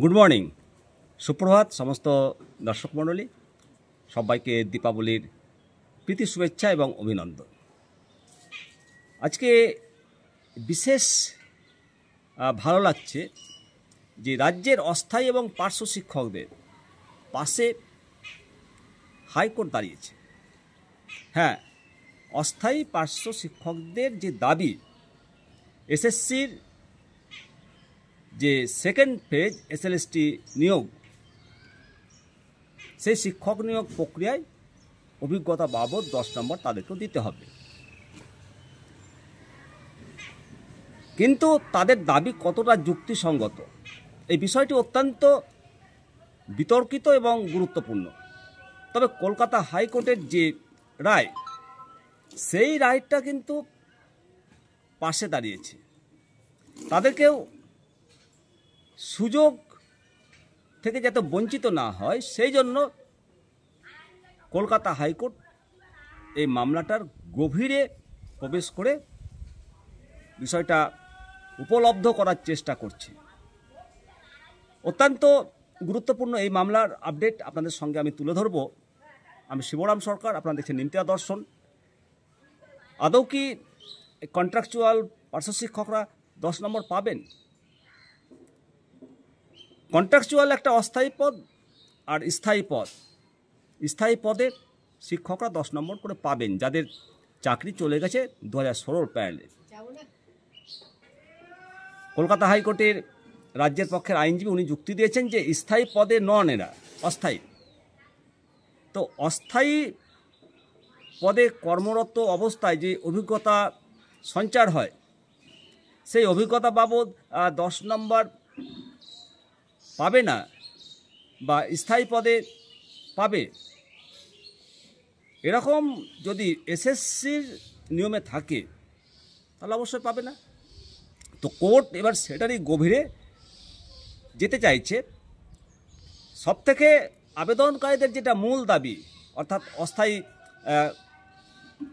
Good morning, সুপ্রভাত সমস্ত দর্শক মণ্ডলী, সবাইকে দীপাবলির প্রীতি শুভেচ্ছা এবং অভিনন্দন। আজকে বিশেষ ভালো লাগছে যে রাজ্যের অস্থায়ী এবং পার্শ্ব শিক্ষকদের পাশে হাইকোর্ট দাঁড়িয়েছে। হ্যাঁ, অস্থায়ী পার্শ্ব শিক্ষকদের যে দাবি, এসএসসির যে সেকেন্ড ফেজ এসএলএসটি নিয়োগ, সেই শিক্ষক নিয়োগ প্রক্রিয়ায় অভিজ্ঞতা বাবদ 10 নম্বর তাদেরকেও দিতে হবে। কিন্তু তাদের দাবি কতটা যুক্তিসঙ্গত, এই বিষয়টি অত্যন্ত বিতর্কিত এবং গুরুত্বপূর্ণ। তবে কলকাতা হাইকোর্টের যে রায়, সেই রায়টা কিন্তু পাশে দাঁড়িয়েছে। তাদেরকেও সুযোগ থেকে যাতে বঞ্চিত না হয়, সেই জন্য কলকাতা হাইকোর্ট এই মামলাটার গভীরে প্রবেশ করে বিষয়টা উপলব্ধ করার চেষ্টা করছে। অত্যন্ত গুরুত্বপূর্ণ এই মামলার আপডেট আপনাদের সঙ্গে আমি তুলে ধরব। আমি শিবরাম সরকার, আপনারা দেখছেন নিমতিয়া দর্শন। আদৌ কি কন্ট্রাকচুয়াল পার্শ্ব শিক্ষকরা 10 নম্বর পাবেন? কন্ট্রাকচুয়াল একটা অস্থায়ী পদ আর স্থায়ী পদ। স্থায়ী পদের শিক্ষকরা 10 নম্বর করে পাবেন, যাদের চাকরি চলে গেছে 2016 প্যানেলে। কলকাতা হাইকোর্টের রাজ্যের পক্ষের আইনজীবী উনি যুক্তি দিয়েছেন যে স্থায়ী পদে নন, এরা অস্থায়ী। তো অস্থায়ী পদে কর্মরত অবস্থায় যে অভিজ্ঞতা সঞ্চার হয়, সেই অভিজ্ঞতা বাবদ 10 নম্বর পাবে না, বা স্থায়ী পদে পাবে, এরকম যদি এসএসসির নিয়মে থাকে তাহলে অবশ্যই পাবে না। তো কোর্ট এবার সেটারই গভীরে যেতে চাইছে। সবথেকে আবেদনকারীদের যেটা মূল দাবি, অর্থাৎ অস্থায়ী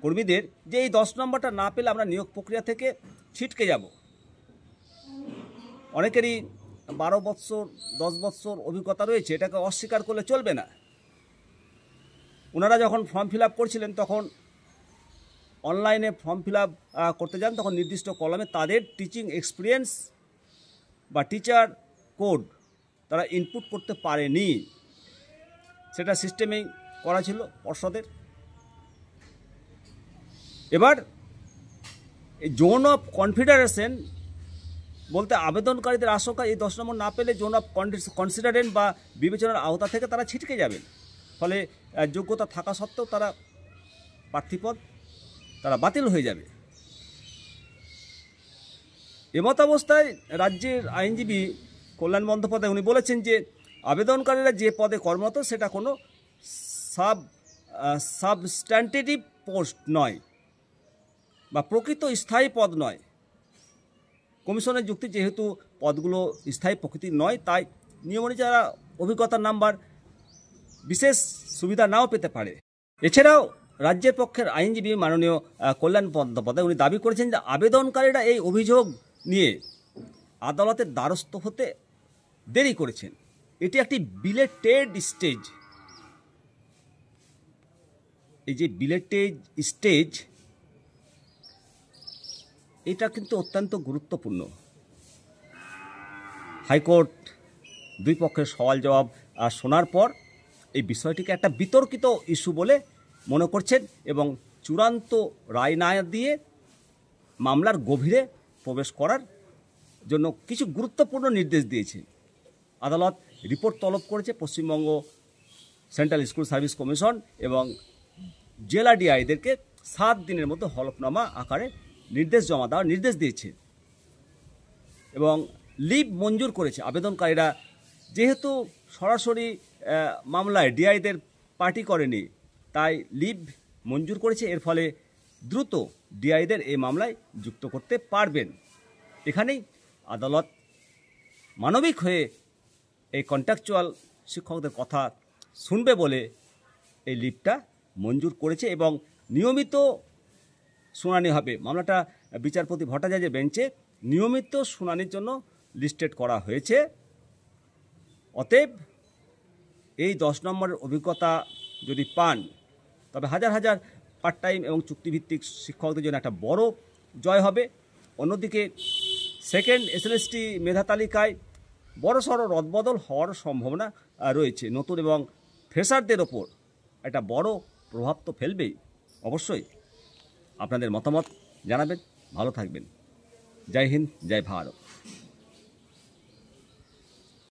কর্মীদের, যে এই 10 নম্বরটা না পেলে আমরা নিয়োগ প্রক্রিয়া থেকে ছিটকে যাব। অনেকেরই 12 বৎসর 10 বৎসর অভিজ্ঞতা রয়েছে, এটাকে অস্বীকার করলে চলবে না। ওনারা যখন ফর্ম ফিল আপ করছিলেন, তখন অনলাইনে ফর্ম ফিল আপ করতে যান, তখন নির্দিষ্ট কলামে তাদের টিচিং এক্সপিরিয়েন্স বা টিচার কোড তারা ইনপুট করতে পারেনি। সেটা সিস্টেমেই করা ছিল পর্ষদের। এবার এই জোন অফ কনফিডারেশন বলতে আবেদনকারীদের আশঙ্কা, এই 10 নম্বর না পেলে জোন অফ কনসিডারেন্ট বা বিবেচনার আওতা থেকে তারা ছিটকে যাবেন। ফলে যোগ্যতা থাকা সত্ত্বেও তারা প্রার্থীপদ তারা বাতিল হয়ে যাবে। এমত অবস্থায় রাজ্যের আইনজীবী কল্যাণ বন্দ্যোপাধ্যায় উনি বলেছেন যে আবেদনকারীরা যে পদে কর্মরত সেটা কোনো সাবস্ট্যান্টিটিভ পোস্ট নয় বা প্রকৃত স্থায়ী পদ নয়। কমিশনের যুক্তি, যেহেতু পদগুলো স্থায়ী প্রকৃতির নয়, তাই নিয়ম অনুযায়ী যারা অভিজ্ঞতার নাম্বার বিশেষ সুবিধা নাও পেতে পারে। এছাড়াও রাজ্যের পক্ষের আইনজীবী মাননীয় কল্যাণ বন্দ্যোপাধ্যায় উনি দাবি করেছেন যে আবেদনকারীরা এই অভিযোগ নিয়ে আদালতের দ্বারস্থ হতে দেরি করেছেন। এটি একটি বিলেটেড স্টেজ। এই যে বিলেটেড স্টেজ, এটা কিন্তু অত্যন্ত গুরুত্বপূর্ণ। হাইকোর্ট দুই পক্ষের সওয়াল জবাব শোনার পর এই বিষয়টিকে একটা বিতর্কিত ইস্যু বলে মনে করছেন এবং চূড়ান্ত রায় না দিয়ে মামলার গভীরে প্রবেশ করার জন্য কিছু গুরুত্বপূর্ণ নির্দেশ দিয়েছে। আদালত রিপোর্ট তলব করেছে Paschimbanga central school service commission এবং জেলা ডিআইদেরকে 7 দিনের মধ্যে হলফনামা আকারে নির্দেশ জমা দেওয়ার নির্দেশ দিয়েছে এবং লিভ মঞ্জুর করেছে। আবেদনকারীরা যেহেতু সরাসরি মামলায় ডিআইদের পার্টি করেনি, তাই লিভ মঞ্জুর করেছে। এর ফলে দ্রুত ডিআইদের এই মামলায় যুক্ত করতে পারবেন। এখানেই আদালত মানবিক হয়ে এই কন্ট্রাকচুয়াল শিক্ষকদের কথা শুনবে বলে এই লিভটা মঞ্জুর করেছে এবং নিয়মিত শুনানি হবে। মামলাটা বিচারপতি ভট্টাচার্যের বেঞ্চে নিয়মিত শুনানির জন্য লিস্টেড করা হয়েছে। অতএব এই 10 নম্বরের অভিজ্ঞতা যদি পান তবে হাজার হাজার পার্ট টাইম এবং চুক্তিভিত্তিক শিক্ষকদের জন্য একটা বড় জয় হবে। অন্যদিকে সেকেন্ড এসএলএসটি মেধা তালিকায় বড়সড় রদবদল হওয়ার সম্ভাবনা রয়েছে। নতুন এবং ফ্রেশারদের ওপর একটা বড় প্রভাব তো ফেলবেই। অবশ্যই আপনাদের মতামত জানাবেন। ভালো থাকবেন। জয় হিন্দ, জয় ভারত।